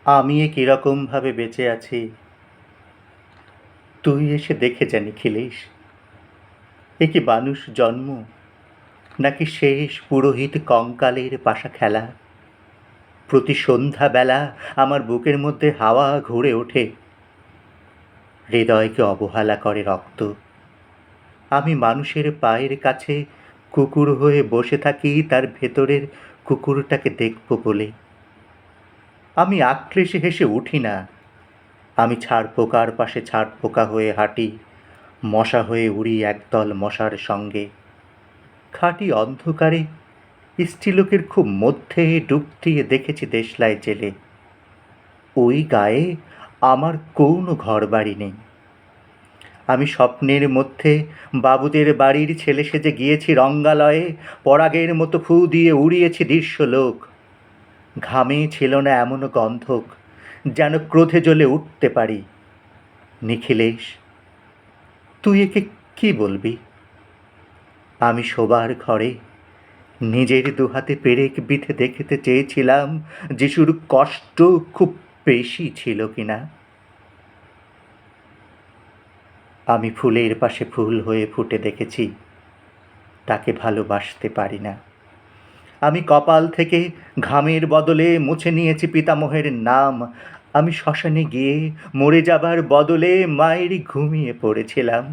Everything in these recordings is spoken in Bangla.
আমি এ কিরকমভাবে বেঁচে আছি তুই এসে দেখে যা নিখিলেশ। এ কি মানুষ জন্ম, নাকি শেষ পুরোহিত কঙ্কালের পাশা খেলা? প্রতি সন্ধ্যাবেলা আমার বুকের মধ্যে হাওয়া ঘুরে ওঠে, হৃদয়কে অবহেলা করে রক্ত। আমি মানুষের পায়ের কাছে কুকুর হয়ে বসে থাকি তার ভেতরের কুকুরটাকে দেখব বলে। আমি আক্লেশে হেসে উঠি না, আমি ছাড় পোকার পাশে ছাড় পোকা হয়ে হাঁটি, মশা হয়ে উড়ি একদল মশার সঙ্গে। খাঁটি অন্ধকারে স্ত্রীলোকের খুব মধ্যে ডুব দিয়ে দেখেছি দেশলাই জেলে। ওই গায়ে আমার কোনো ঘর বাড়ি নেই। আমি স্বপ্নের মধ্যে বাবুদের বাড়ির ছেলে সেজে গিয়েছি রঙ্গালয়ে, পরাগের মতো ফু দিয়ে উড়িয়েছি দৃশ্যলোক। ঘামে ছিল না এমন গন্ধক যেন ক্রোধে জ্বলে উঠতে পারি। নিখিলেশ, তুই একে কি বলবি? আমি শোবার ঘরে নিজের দুহাতে পেরেক বিঁধে দেখতে চেয়েছিলাম যিশুর কষ্ট খুব বেশি ছিল কিনা। আমি ফুলের পাশে ফুল হয়ে ফুটে দেখেছি, তাকে ভালোবাসতে পারি না। আমি কপাল থেকে ঘামের বদলে মুছে নিয়েছি পিতামহের নাম। আমি শ্মশানে গিয়ে মরে যাবার বদলে মায়েরই ঘুমিয়ে পড়েছিলাম।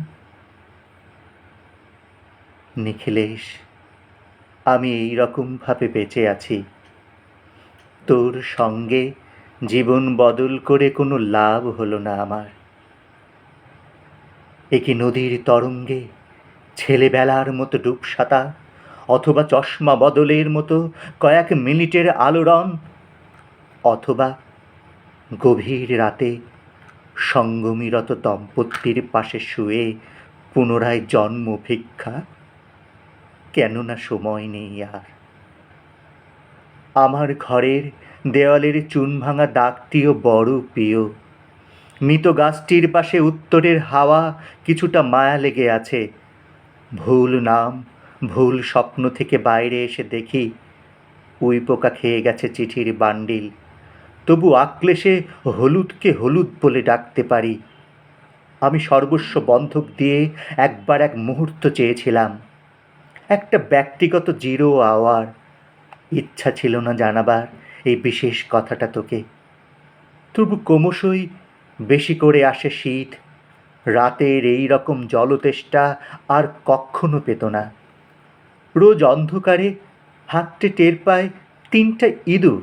নিখিলেশ, আমি এই রকমভাবে বেঁচে আছি। তোর সঙ্গে জীবন বদল করে কোনো লাভ হলো না আমার। এ কি নদীর তরঙ্গে ছেলেবেলার মতো ডুবসাঁতা, অথবা চশমা বদলের মতো কয়েক মিনিটের আলোড়ন, অথবা গভীর রাতে সঙ্গমীরত দম্পতির পাশে শুয়ে পুনরায় জন্ম ভিক্ষা? কেননা সময় নেই আর। আমার ঘরের দেওয়ালের চুন ভাঙা দাগটিও বড় প্রিয়। মৃত গাছটির পাশে উত্তরের হাওয়া কিছুটা মায়া লেগে আছে। ভুল নাম, ভুল স্বপ্ন থেকে বাইরে এসে দেখি উইপোকা খেয়ে গেছে চিঠির বান্ডিল। তবু আক্লেশে হলুদকে হলুদ বলে ডাকতে পারি। আমি সর্বস্ব বন্ধক দিয়ে একবার এক মুহূর্ত চেয়েছিলাম, একটা ব্যক্তিগত জিরো আওয়ার। ইচ্ছা ছিল না জানাবার এই বিশেষ কথাটা তোকে। তবু ক্রমশই বেশি করে আসে শীত। রাতের এই রকম জলতেষ্টা আর কক্ষনো পেত না। রোজ অন্ধকারে হাঁটতে টের পায় তিনটা ইঁদুর।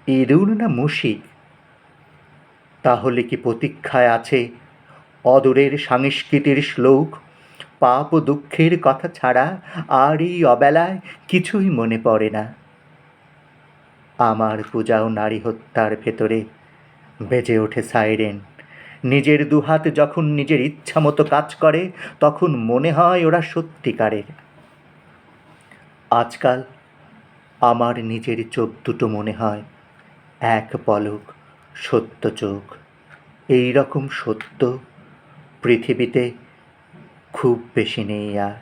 ইঁদুর না মুশিক? তাহলে কি প্রতীক্ষায় আছে অদূরের সংস্কৃতির শ্লোক? পাপ ও দুঃখের কথা ছাড়া আর এই অবেলায় কিছুই মনে পড়ে না। আমার পূজাও নারী হত্যার ভেতরে বেজে ওঠে সাইরেন। নিজের দুহাত যখন নিজের ইচ্ছা মতো কাজ করে তখন মনে হয় ওরা সত্যিকারের। আজকাল আমার নিজের চোখ দুটো মনে হয় এক পলক সত্য চোখ। এই রকম সত্য পৃথিবীতে খুব বেশি নেই আর।